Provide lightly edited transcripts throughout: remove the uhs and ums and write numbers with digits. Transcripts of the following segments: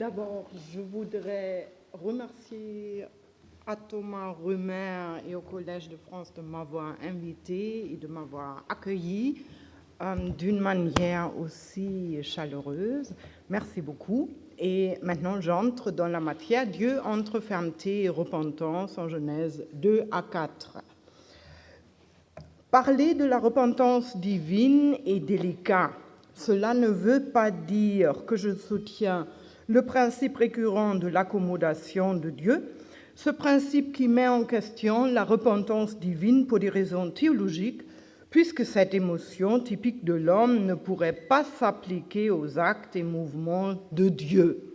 D'abord, je voudrais remercier à Thomas Rumer et au Collège de France de m'avoir invité et de m'avoir accueilli d'une manière aussi chaleureuse. Merci beaucoup. Et maintenant, j'entre dans la matière. Dieu entre fermeté et repentance en Genèse 2 à 4. Parler de la repentance divine est délicat. Cela ne veut pas dire que je soutiens le principe récurrent de l'accommodation de Dieu, ce principe qui met en question la repentance divine pour des raisons théologiques, puisque cette émotion typique de l'homme ne pourrait pas s'appliquer aux actes et mouvements de Dieu.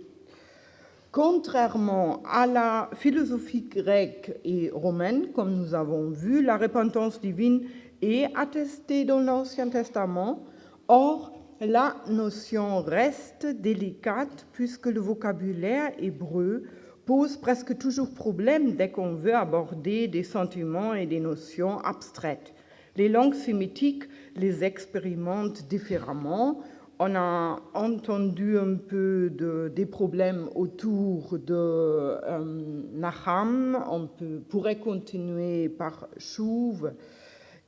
Contrairement à la philosophie grecque et romaine, comme nous avons vu, la repentance divine est attestée dans l'Ancien Testament. Or, la notion reste délicate puisque le vocabulaire hébreu pose presque toujours problème dès qu'on veut aborder des sentiments et des notions abstraites. Les langues sémitiques les expérimentent différemment. On a entendu un peu des problèmes autour de Naham. On pourrait continuer par Chouv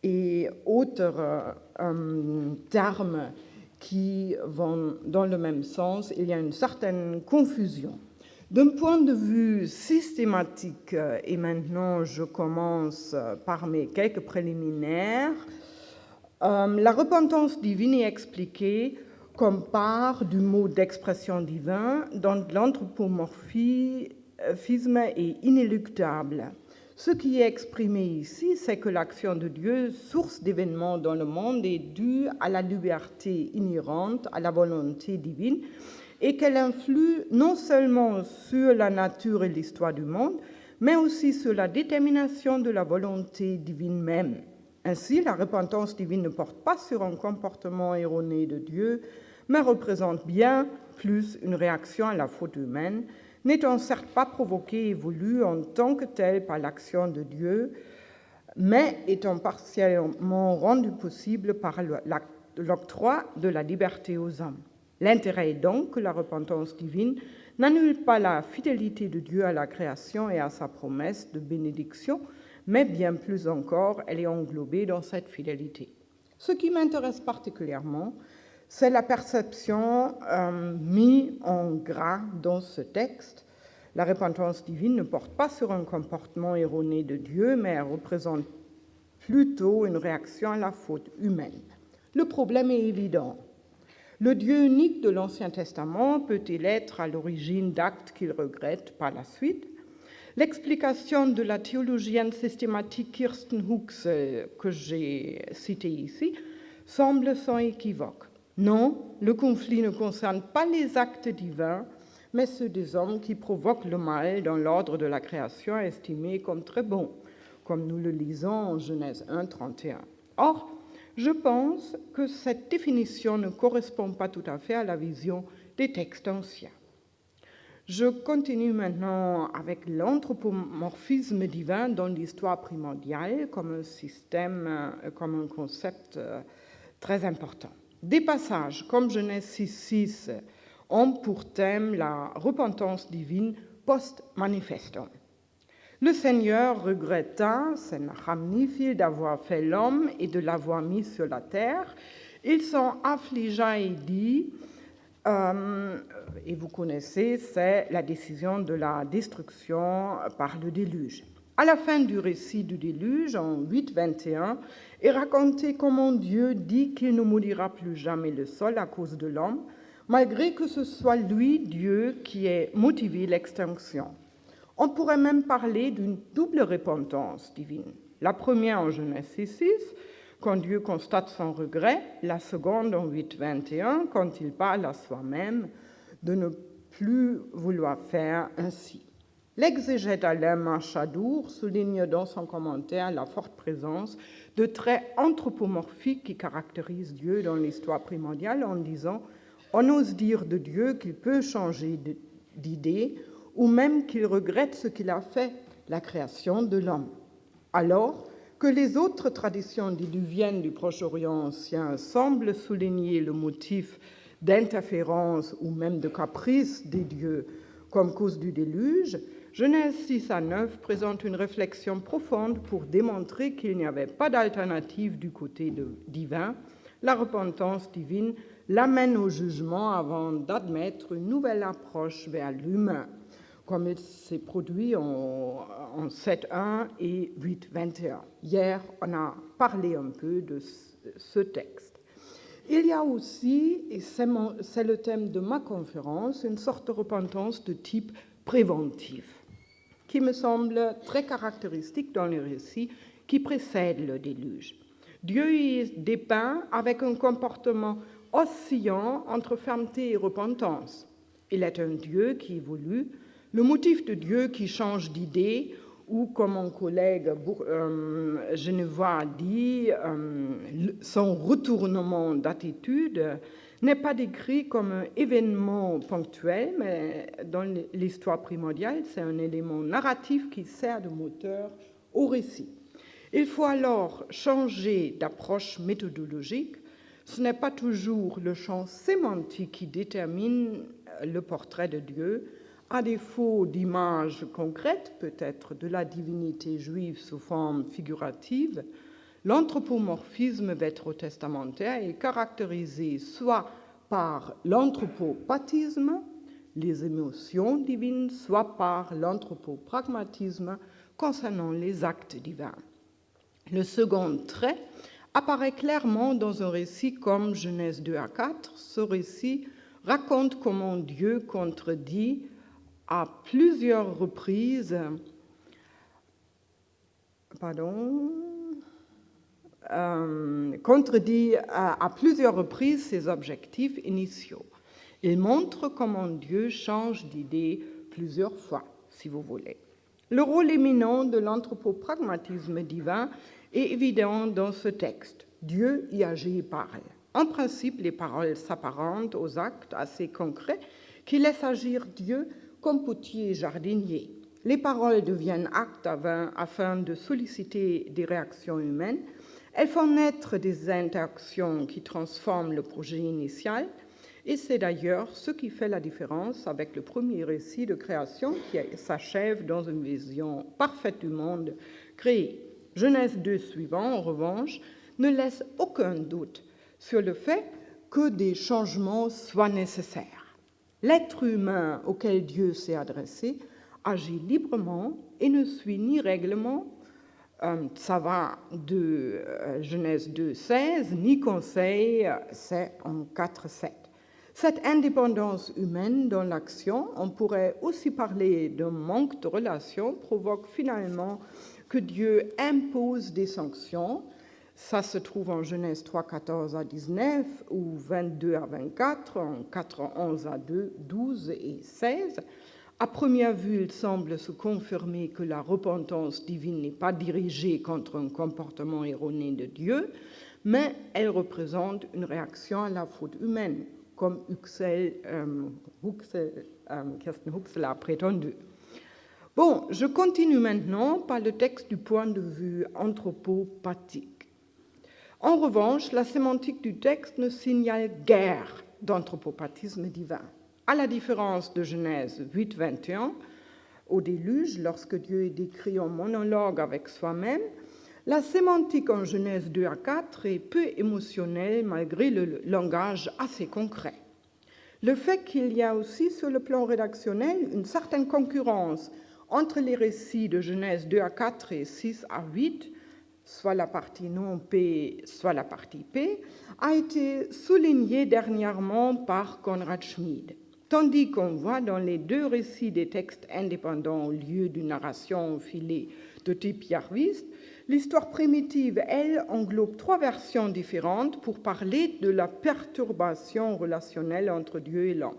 et autres termes qui vont dans le même sens. Il y a une certaine confusion. D'un point de vue systématique, et maintenant je commence par mes quelques préliminaires, la repentance divine est expliquée comme part du mot d'expression divin dont l'anthropomorphisme est inéluctable. Ce qui est exprimé ici, c'est que l'action de Dieu, source d'événements dans le monde, est due à la liberté inhérente à la volonté divine et qu'elle influe non seulement sur la nature et l'histoire du monde, mais aussi sur la détermination de la volonté divine même. Ainsi, la repentance divine ne porte pas sur un comportement erroné de Dieu, mais représente bien plus une réaction à la faute humaine, n'étant certes pas provoquée et voulue en tant que telle par l'action de Dieu, mais étant partiellement rendue possible par l'octroi de la liberté aux hommes. L'intérêt est donc que la repentance divine n'annule pas la fidélité de Dieu à la création et à sa promesse de bénédiction, mais bien plus encore, elle est englobée dans cette fidélité. Ce qui m'intéresse particulièrement, c'est la perception mise en gras dans ce texte. La repentance divine ne porte pas sur un comportement erroné de Dieu, mais elle représente plutôt une réaction à la faute humaine. Le problème est évident. Le Dieu unique de l'Ancien Testament peut-il être à l'origine d'actes qu'il regrette par la suite? L'explication de la théologienne systématique Kirsten Huxell, que j'ai citée ici, semble sans équivoque. Non, le conflit ne concerne pas les actes divins, mais ceux des hommes qui provoquent le mal dans l'ordre de la création estimé comme très bon, comme nous le lisons en Genèse 1, 31. Or, je pense que cette définition ne correspond pas tout à fait à la vision des textes anciens. Je continue maintenant avec l'anthropomorphisme divin dans l'histoire primordiale comme un système, comme un concept très important. Des passages comme Genèse 6.6 ont pour thème la repentance divine post-manifestum. Le Seigneur regretta, c'est Naham, d'avoir fait l'homme et de l'avoir mis sur la terre. Il s'en affligea et dit, et vous connaissez, c'est la décision de la destruction par le déluge. À la fin du récit du déluge, en 8.21, est raconté comment Dieu dit qu'il ne maudira plus jamais le sol à cause de l'homme, malgré que ce soit lui, Dieu, qui ait motivé l'extinction. On pourrait même parler d'une double repentance divine. La première en Genèse 6.6, quand Dieu constate son regret, la seconde en 8.21, quand il parle à soi-même de ne plus vouloir faire ainsi. L'exégète Alain Marchadour souligne dans son commentaire la forte présence de traits anthropomorphiques qui caractérisent Dieu dans l'histoire primordiale en disant « On ose dire de Dieu qu'il peut changer d'idée ou même qu'il regrette ce qu'il a fait, la création de l'homme. » Alors que les autres traditions diluviennes du Proche-Orient ancien semblent souligner le motif d'interférence ou même de caprice des dieux comme cause du déluge, Genèse 6 à 9 présente une réflexion profonde pour démontrer qu'il n'y avait pas d'alternative du côté divin. La repentance divine l'amène au jugement avant d'admettre une nouvelle approche vers l'humain, comme il s'est produit en 7.1 et 8.21. Hier, on a parlé un peu de ce texte. Il y a aussi, et c'est le thème de ma conférence, une sorte de repentance de type préventif, qui me semble très caractéristique dans les récits qui précèdent le déluge. Dieu y est dépeint avec un comportement oscillant entre fermeté et repentance. Il est un Dieu qui évolue, le motif de Dieu qui change d'idée, ou comme mon collègue genevois a dit, son retournement d'attitude n'est pas décrit comme un événement ponctuel, mais dans l'histoire primordiale, c'est un élément narratif qui sert de moteur au récit. Il faut alors changer d'approche méthodologique. Ce n'est pas toujours le champ sémantique qui détermine le portrait de Dieu, à défaut d'images concrètes, peut-être de la divinité juive sous forme figurative. L'anthropomorphisme vétérotestamentaire est caractérisé soit par l'anthropopathisme, les émotions divines, soit par l'anthropopragmatisme concernant les actes divins. Le second trait apparaît clairement dans un récit comme Genèse 2 à 4. Ce récit raconte comment Dieu contredit à plusieurs reprises ses objectifs initiaux. Il montre comment Dieu change d'idée plusieurs fois, si vous voulez. Le rôle éminent de l'anthropopragmatisme divin est évident dans ce texte. Dieu y agit et parle. En principe, les paroles s'apparentent aux actes assez concrets qui laissent agir Dieu comme potier et jardinier. Les paroles deviennent actes afin de solliciter des réactions humaines. Elles font naître des interactions qui transforment le projet initial, et c'est d'ailleurs ce qui fait la différence avec le premier récit de création qui s'achève dans une vision parfaite du monde créé. Genèse 2 suivant, en revanche, ne laisse aucun doute sur le fait que des changements soient nécessaires. L'être humain auquel Dieu s'est adressé agit librement et ne suit ni règlement, ça va de Genèse 2.16, ni conseil, c'est en 4.7. Cette indépendance humaine dans l'action, on pourrait aussi parler d'un manque de relation, provoque finalement que Dieu impose des sanctions. Ça se trouve en Genèse 3.14 à 19 ou 22 à 24, en 4.11 à 12 et 16. À première vue, il semble se confirmer que la repentance divine n'est pas dirigée contre un comportement erroné de Dieu, mais elle représente une réaction à la faute humaine, comme Kirsten Huxel a prétendu. Bon, je continue maintenant par le texte du point de vue anthropopathique. En revanche, la sémantique du texte ne signale guère d'anthropopathisme divin. À la différence de Genèse 8.21, au déluge, lorsque Dieu est décrit en monologue avec soi-même, la sémantique en Genèse 2 à 4 est peu émotionnelle malgré le langage assez concret. Le fait qu'il y a aussi sur le plan rédactionnel une certaine concurrence entre les récits de Genèse 2 à 4 et 6 à 8, soit la partie non P, soit la partie P, a été souligné dernièrement par Conrad Schmid. Tandis qu'on voit dans les deux récits des textes indépendants au lieu d'une narration filée de type yarviste, l'histoire primitive, elle, englobe trois versions différentes pour parler de la perturbation relationnelle entre Dieu et l'homme.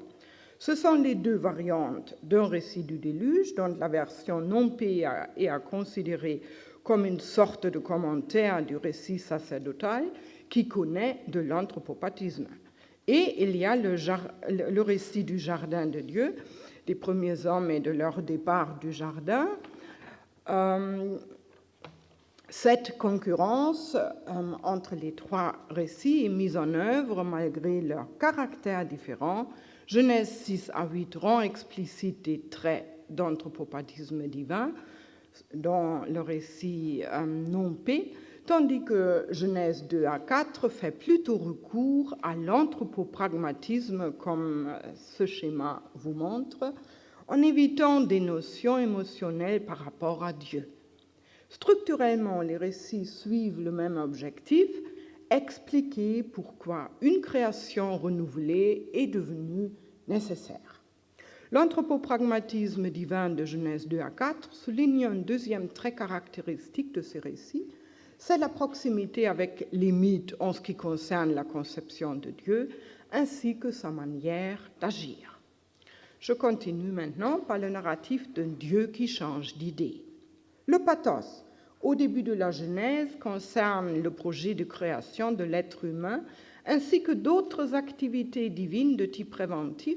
Ce sont les deux variantes d'un récit du déluge, dont la version non P est à considérer comme une sorte de commentaire du récit sacerdotal qui connaît de l'anthropopathisme. Et il y a le récit du jardin de Dieu, des premiers hommes et de leur départ du jardin. Cette concurrence entre les trois récits est mise en œuvre malgré leurs caractères différents. Genèse 6 à 8 rend explicite des traits d'anthropopathisme divin dans le récit non-P, tandis que Genèse 2 à 4 fait plutôt recours à l'anthropopragmatisme, comme ce schéma vous montre, en évitant des notions émotionnelles par rapport à Dieu. Structurellement, les récits suivent le même objectif, expliquer pourquoi une création renouvelée est devenue nécessaire. L'anthropopragmatisme divin de Genèse 2 à 4 souligne un deuxième trait caractéristique de ces récits, c'est la proximité avec les mythes en ce qui concerne la conception de Dieu, ainsi que sa manière d'agir. Je continue maintenant par le narratif d'un Dieu qui change d'idée. Le pathos, au début de la Genèse, concerne le projet de création de l'être humain ainsi que d'autres activités divines de type préventif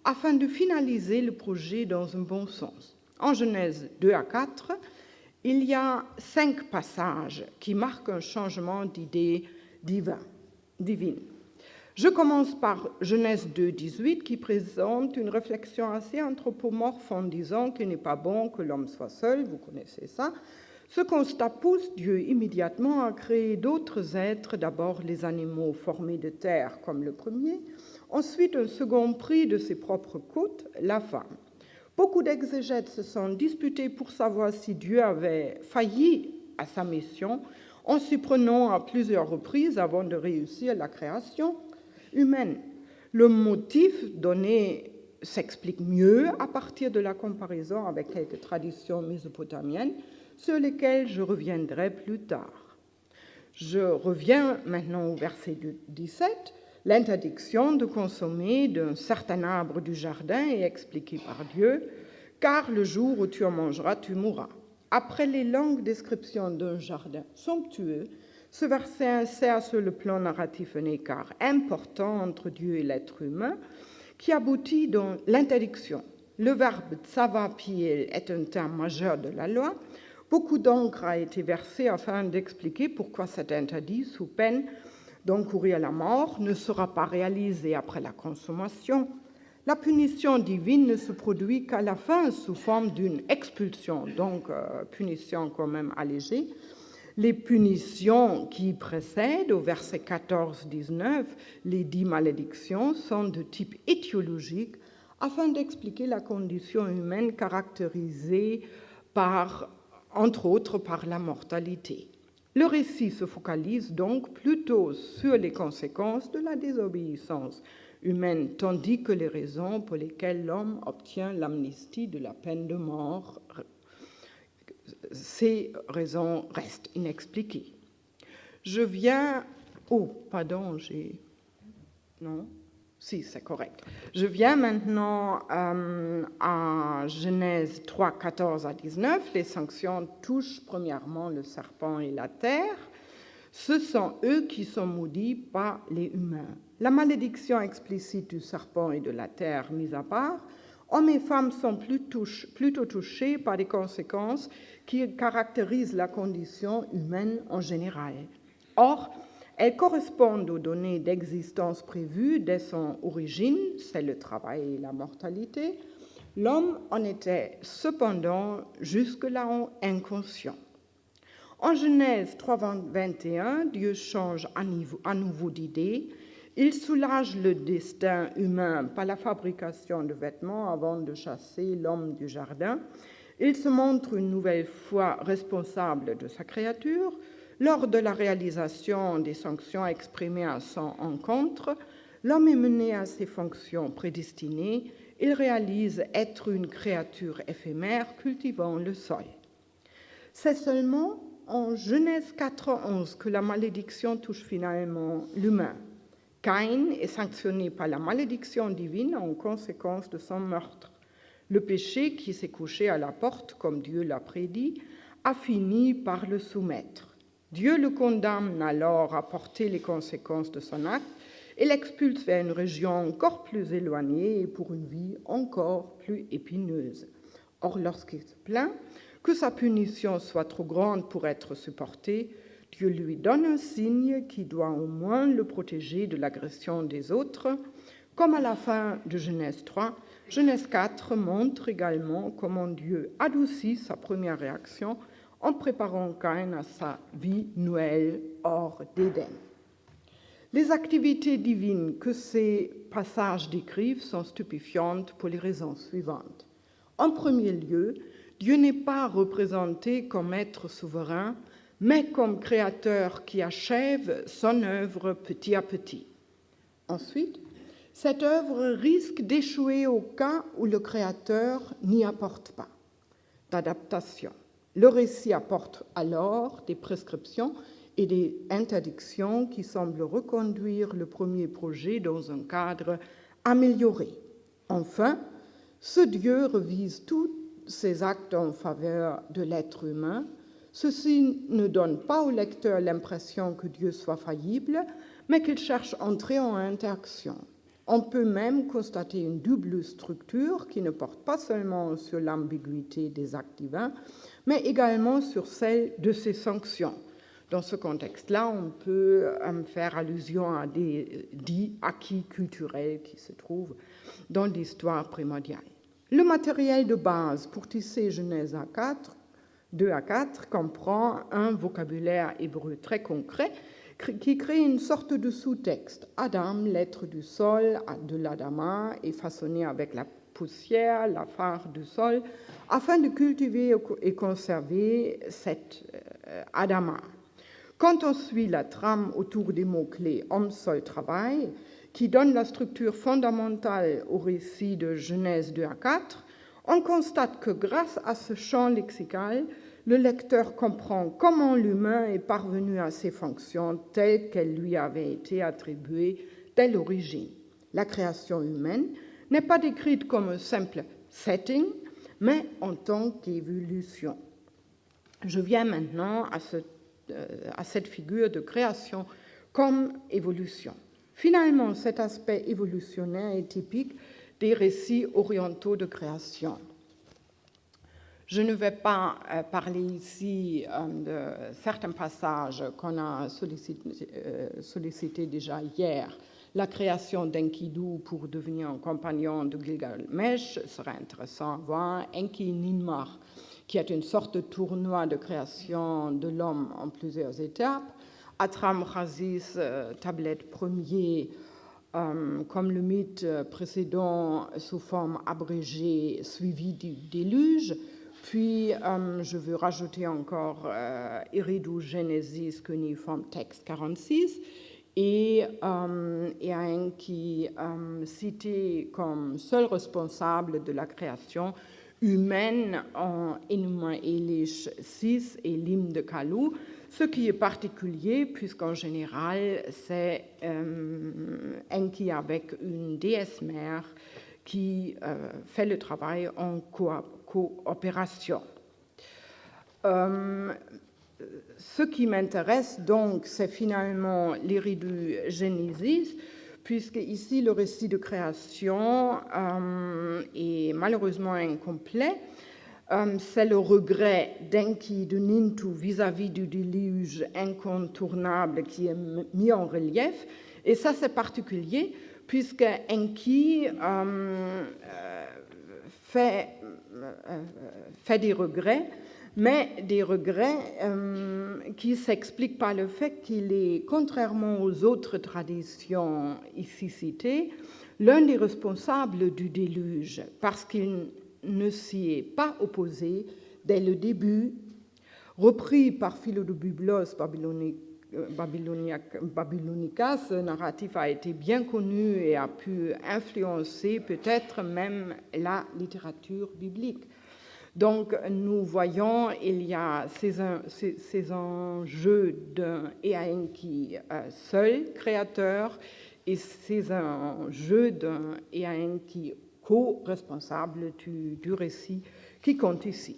afin de finaliser le projet dans un bon sens. En Genèse 2 à 4, il y a 5 passages qui marquent un changement d'idée divine. Je commence par Genèse 2, 18, qui présente une réflexion assez anthropomorphe en disant qu'il n'est pas bon que l'homme soit seul, vous connaissez ça. Ce constat pousse Dieu immédiatement à créer d'autres êtres, d'abord les animaux formés de terre comme le premier, ensuite un second pris de ses propres côtes, la femme. Beaucoup d'exégètes se sont disputés pour savoir si Dieu avait failli à sa mission en s'y prenant à plusieurs reprises avant de réussir la création humaine. Le motif donné s'explique mieux à partir de la comparaison avec quelques traditions mésopotamiennes sur lesquelles je reviendrai plus tard. Je reviens maintenant au verset 17. L'interdiction de consommer d'un certain arbre du jardin est expliquée par Dieu, car le jour où tu en mangeras, tu mourras. Après les longues descriptions d'un jardin somptueux, ce verset insère sur le plan narratif un écart important entre Dieu et l'être humain qui aboutit dans l'interdiction. Le verbe tsavapiel est un terme majeur de la loi. Beaucoup d'encre a été versée afin d'expliquer pourquoi cet interdit, sous peine d'encourir la mort, ne sera pas réalisé après la consommation. La punition divine ne se produit qu'à la fin sous forme d'une expulsion, donc punition quand même allégée. Les punitions qui précèdent, au verset 14-19, les 10 malédictions, sont de type étiologique afin d'expliquer la condition humaine caractérisée par, entre autres, par la mortalité. Le récit se focalise donc plutôt sur les conséquences de la désobéissance humaine, tandis que les raisons pour lesquelles l'homme obtient l'amnistie de la peine de mort, ces raisons restent inexpliquées. Je viens... Oh, pardon, j'ai... Non? Si, c'est correct. Je viens maintenant à Genèse 3, 14 à 19. Les sanctions touchent premièrement le serpent et la terre. Ce sont eux qui sont maudits, pas les humains. La malédiction explicite du serpent et de la terre mise à part, hommes et femmes sont plutôt touchés par des conséquences qui caractérisent la condition humaine en général. Or, elles correspondent aux données d'existence prévues dès son origine, c'est le travail et la mortalité. L'homme en était cependant jusque-là inconscient. En Genèse 3, 21, Dieu change à nouveau d'idée. Il soulage le destin humain par la fabrication de vêtements avant de chasser l'homme du jardin. Il se montre une nouvelle fois responsable de sa créature. Lors de la réalisation des sanctions exprimées à son encontre, l'homme est mené à ses fonctions prédestinées. Il réalise être une créature éphémère cultivant le sol. C'est seulement en Genèse 4:11 que la malédiction touche finalement l'humain. Caïn est sanctionné par la malédiction divine en conséquence de son meurtre. Le péché qui s'est couché à la porte, comme Dieu l'a prédit, a fini par le soumettre. Dieu le condamne alors à porter les conséquences de son acte et l'expulse vers une région encore plus éloignée et pour une vie encore plus épineuse. Or, lorsqu'il se plaint que sa punition soit trop grande pour être supportée, Dieu lui donne un signe qui doit au moins le protéger de l'agression des autres, comme à la fin de Genèse 3. Genèse 4 montre également comment Dieu adoucit sa première réaction en préparant Caïn à sa vie nouvelle hors d'Éden. Les activités divines que ces passages décrivent sont stupéfiantes pour les raisons suivantes. En premier lieu, Dieu n'est pas représenté comme être souverain, mais comme créateur qui achève son œuvre petit à petit. Ensuite, cette œuvre risque d'échouer au cas où le créateur n'y apporte pas d'adaptation. Le récit apporte alors des prescriptions et des interdictions qui semblent reconduire le premier projet dans un cadre amélioré. Enfin, ce Dieu revise tous ses actes en faveur de l'être humain. Ceci ne donne pas au lecteur l'impression que Dieu soit faillible, mais qu'il cherche à entrer en interaction. On peut même constater une double structure qui ne porte pas seulement sur l'ambiguïté des actes divins, mais également sur celle de ses sanctions. Dans ce contexte-là, on peut faire allusion à des dits acquis culturels qui se trouvent dans l'histoire primordiale. Le matériel de base pour tisser Genèse 2 à 4 comprend un vocabulaire hébreu très concret qui crée une sorte de sous-texte. Adam, l'être du sol, de l'Adama, est façonné avec la poussière, la farce du sol, afin de cultiver et conserver cet Adama. Quand on suit la trame autour des mots-clés homme, sol, travail, qui donne la structure fondamentale au récit de Genèse 2 à 4, on constate que grâce à ce champ lexical, le lecteur comprend comment l'humain est parvenu à ses fonctions telles qu'elles lui avaient été attribuées dès l'origine. La création humaine n'est pas décrite comme un simple setting, mais en tant qu'évolution. Je viens maintenant à cette figure de création comme évolution. Finalement, cet aspect évolutionnaire est typique des récits orientaux de création. Je ne vais pas parler ici de certains passages qu'on a sollicités déjà hier. La création d'Enkidu pour devenir un compagnon de Gilgamesh serait intéressant à voir. Enki Ninmar, qui est une sorte de tournoi de création de l'homme en plusieurs étapes. Atram Razis, tablette premier, comme le mythe précédent sous forme abrégée, suivi du déluge. Puis, je veux rajouter encore Eridu Genesis cuneiforme texte 46 et Enki cité comme seul responsable de la création humaine en Enuma Elish 6 et l'hymne de Kalou, ce qui est particulier puisqu'en général c'est Enki avec une déesse mère qui fait le travail en coopération. Ce qui m'intéresse donc, c'est finalement l'Eridu Genesis, puisque ici le récit de création est malheureusement incomplet. C'est le regret d'Enki de Nintu vis-à-vis du déluge incontournable qui est mis en relief, et ça c'est particulier puisque Enki fait des regrets, mais des regrets qui s'expliquent par le fait qu'il est, contrairement aux autres traditions ici citées, l'un des responsables du déluge, parce qu'il ne s'y est pas opposé dès le début. Repris par Philodobublos Babylonica, ce narratif a été bien connu et a pu influencer peut-être même la littérature biblique. Donc, nous voyons, il y a ces enjeux d'un Enki seul créateur et ces enjeux d'un Enki co-responsable du récit qui compte ici.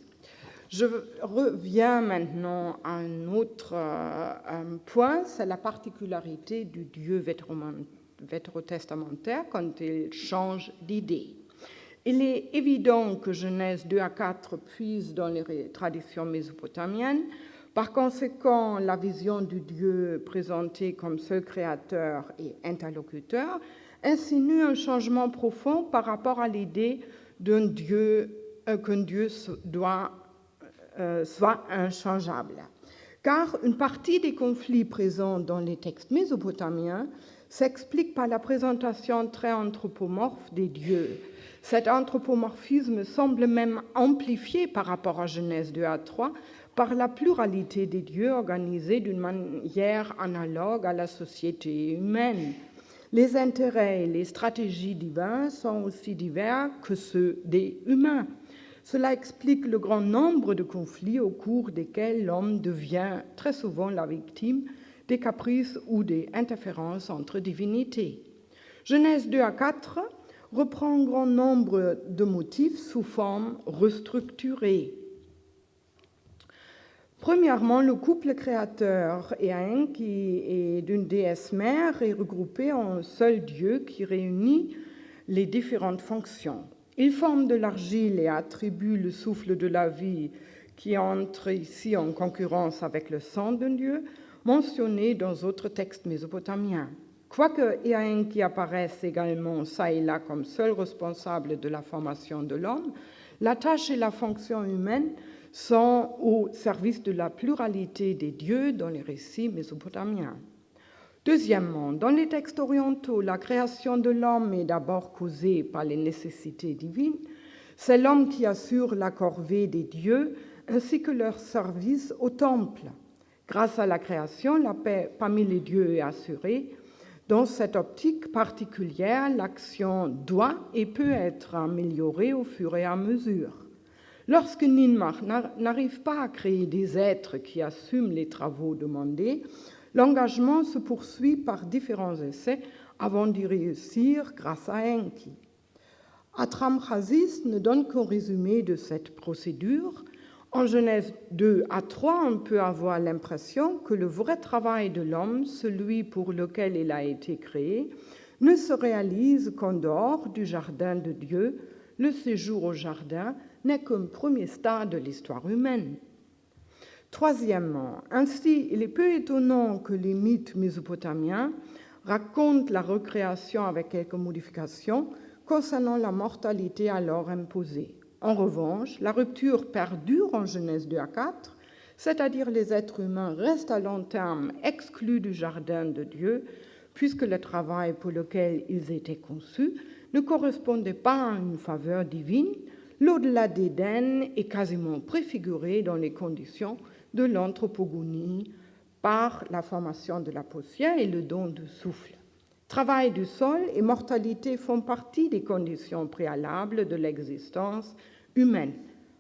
Je reviens maintenant à un autre point, c'est la particularité du Dieu vétérotestamentaire quand il change d'idée. Il est évident que Genèse 2 à 4 puise dans les traditions mésopotamiennes. Par conséquent, la vision du Dieu présenté comme seul créateur et interlocuteur insinue un changement profond par rapport à l'idée qu'un Dieu soit inchangeable. Car une partie des conflits présents dans les textes mésopotamiens s'explique par la présentation très anthropomorphe des dieux. Cet anthropomorphisme semble même amplifié par rapport à Genèse 2 à 3 par la pluralité des dieux organisés d'une manière analogue à la société humaine. Les intérêts et les stratégies divins sont aussi divers que ceux des humains. Cela explique le grand nombre de conflits au cours desquels l'homme devient très souvent la victime des caprices ou des interférences entre divinités. Genèse 2 à 4 reprend un grand nombre de motifs sous forme restructurée. Premièrement, le couple créateur Ea qui est d'une déesse mère est regroupé en un seul Dieu qui réunit les différentes fonctions. Il forme de l'argile et attribue le souffle de la vie qui entre ici en concurrence avec le sang d'un Dieu, mentionné dans d'autres textes mésopotamiens. Quoique Ea qui apparaisse également ça et là comme seul responsable de la formation de l'homme, la tâche et la fonction humaine sont au service de la pluralité des dieux dans les récits mésopotamiens. Deuxièmement, dans les textes orientaux, la création de l'homme est d'abord causée par les nécessités divines. C'est l'homme qui assure la corvée des dieux ainsi que leur service au temple. Grâce à la création, la paix parmi les dieux est assurée. Dans cette optique particulière, l'action doit et peut être améliorée au fur et à mesure. Lorsque Ninmar n'arrive pas à créer des êtres qui assument les travaux demandés, l'engagement se poursuit par différents essais avant d'y réussir grâce à Enki. Atram-Chazis ne donne qu'un résumé de cette procédure. En Genèse 2 à 3, on peut avoir l'impression que le vrai travail de l'homme, celui pour lequel il a été créé, ne se réalise qu'en dehors du jardin de Dieu. Le séjour au jardin n'est qu'un premier stade de l'histoire humaine. Troisièmement, ainsi, il est peu étonnant que les mythes mésopotamiens racontent la recréation avec quelques modifications concernant la mortalité alors imposée. En revanche, la rupture perdure en Genèse 2 à 4, c'est-à-dire les êtres humains restent à long terme exclus du jardin de Dieu, puisque le travail pour lequel ils étaient conçus ne correspondait pas à une faveur divine. L'au-delà d'Éden est quasiment préfiguré dans les conditions de l'anthropogonie par la formation de la poussière et le don du souffle. Travail du sol et mortalité font partie des conditions préalables de l'existence humaine.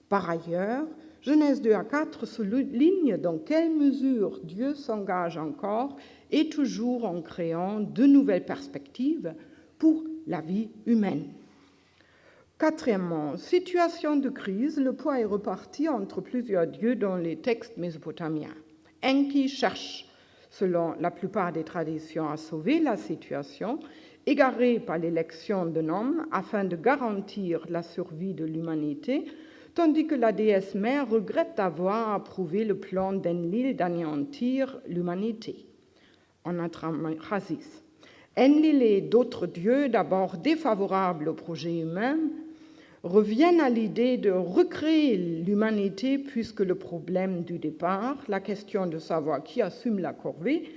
Par ailleurs, Genèse 2 à 4 souligne dans quelle mesure Dieu s'engage encore et toujours en créant de nouvelles perspectives pour la vie humaine. Quatrièmement, situation de crise, le poids est reparti entre plusieurs dieux dans les textes mésopotamiens. Enki cherche, selon la plupart des traditions, à sauver la situation, égaré par l'élection d'un homme afin de garantir la survie de l'humanité, tandis que la déesse mère regrette d'avoir approuvé le plan d'Enlil d'anéantir l'humanité. En Atram-Chazis. Enlil et d'autres dieux, d'abord défavorables au projet humain, reviennent à l'idée de recréer l'humanité puisque le problème du départ, la question de savoir qui assume la corvée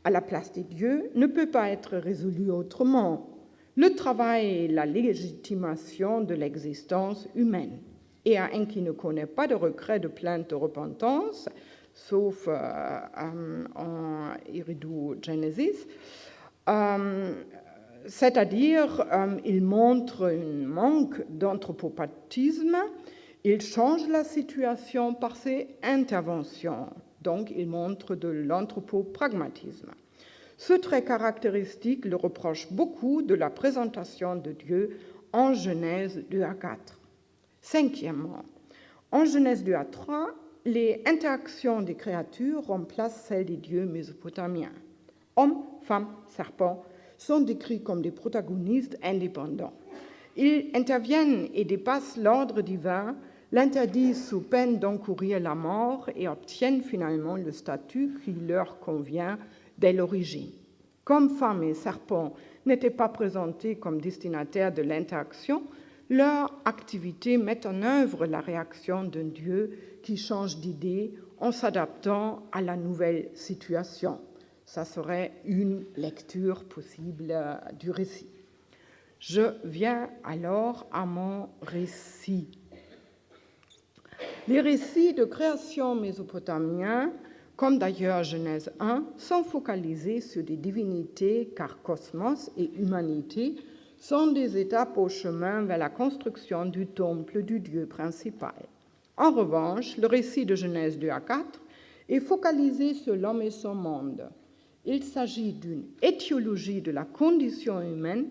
à la place des dieux, ne peut pas être résolu autrement. Le travail est la légitimation de l'existence humaine. Et à un qui ne connaît pas de regret, de plainte, de repentance, sauf en Eridu Genesis, c'est-à-dire il montre un manque d'anthropopathisme, il change la situation par ses interventions, donc il montre de l'anthropopragmatisme. Ce trait caractéristique le reproche beaucoup de la présentation de Dieu en Genèse 2 à 4. Cinquièmement, en Genèse 2 à 3, les interactions des créatures remplacent celles des dieux mésopotamiens. Hommes, femmes, serpents sont décrits comme des protagonistes indépendants. Ils interviennent et dépassent l'ordre divin, l'interdisent sous peine d'encourir la mort et obtiennent finalement le statut qui leur convient dès l'origine. Comme femme et serpent n'étaient pas présentés comme destinataires de l'interaction, leur activité met en œuvre la réaction d'un Dieu qui change d'idée en s'adaptant à la nouvelle situation. Ça serait une lecture possible du récit. Je viens alors à mon récit. Les récits de création mésopotamiens, comme d'ailleurs Genèse 1, sont focalisés sur des divinités car cosmos et humanité sont des étapes au chemin vers la construction du temple du Dieu principal. En revanche, le récit de Genèse 2 à 4 est focalisé sur l'homme et son monde. Il s'agit d'une étiologie de la condition humaine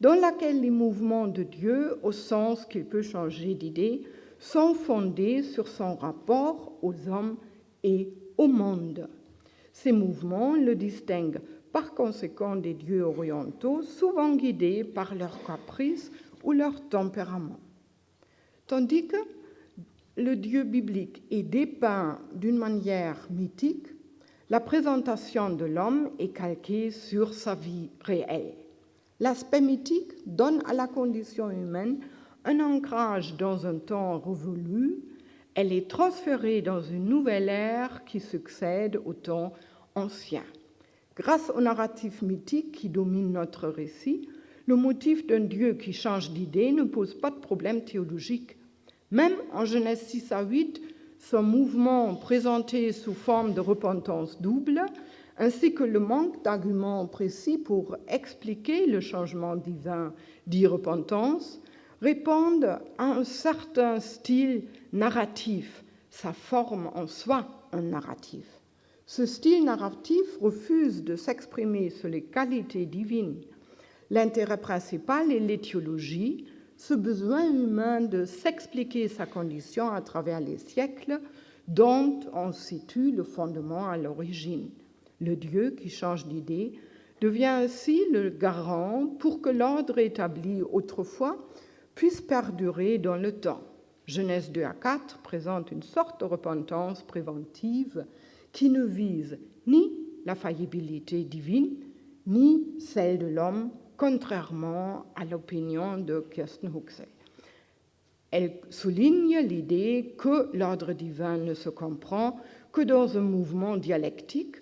dans laquelle les mouvements de Dieu, au sens qu'il peut changer d'idée, sont fondés sur son rapport aux hommes et au monde. Ces mouvements le distinguent par conséquent des dieux orientaux, souvent guidés par leurs caprices ou leur tempérament. Tandis que le Dieu biblique est dépeint d'une manière mythique, la présentation de l'homme est calquée sur sa vie réelle. L'aspect mythique donne à la condition humaine un ancrage dans un temps révolu. Elle est transférée dans une nouvelle ère qui succède au temps ancien. Grâce au narratif mythique qui domine notre récit, le motif d'un Dieu qui change d'idée ne pose pas de problème théologique. Même en Genèse 6 à 8, son mouvement présenté sous forme de repentance double, ainsi que le manque d'arguments précis pour expliquer le changement divin dit repentance, répondent à un certain style narratif. Ça forme en soi un narratif. Ce style narratif refuse de s'exprimer sur les qualités divines. L'intérêt principal est l'étiologie, ce besoin humain de s'expliquer sa condition à travers les siècles dont on situe le fondement à l'origine. Le Dieu qui change d'idée devient ainsi le garant pour que l'ordre établi autrefois puisse perdurer dans le temps. Genèse 2 à 4 présente une sorte de repentance préventive qui ne vise ni la faillibilité divine, ni celle de l'homme, contrairement à l'opinion de Kirsten Huxley. Elle souligne l'idée que l'ordre divin ne se comprend que dans un mouvement dialectique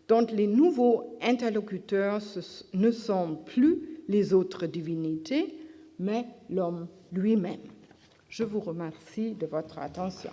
dont les nouveaux interlocuteurs ne sont plus les autres divinités, mais l'homme lui-même. Je vous remercie de votre attention.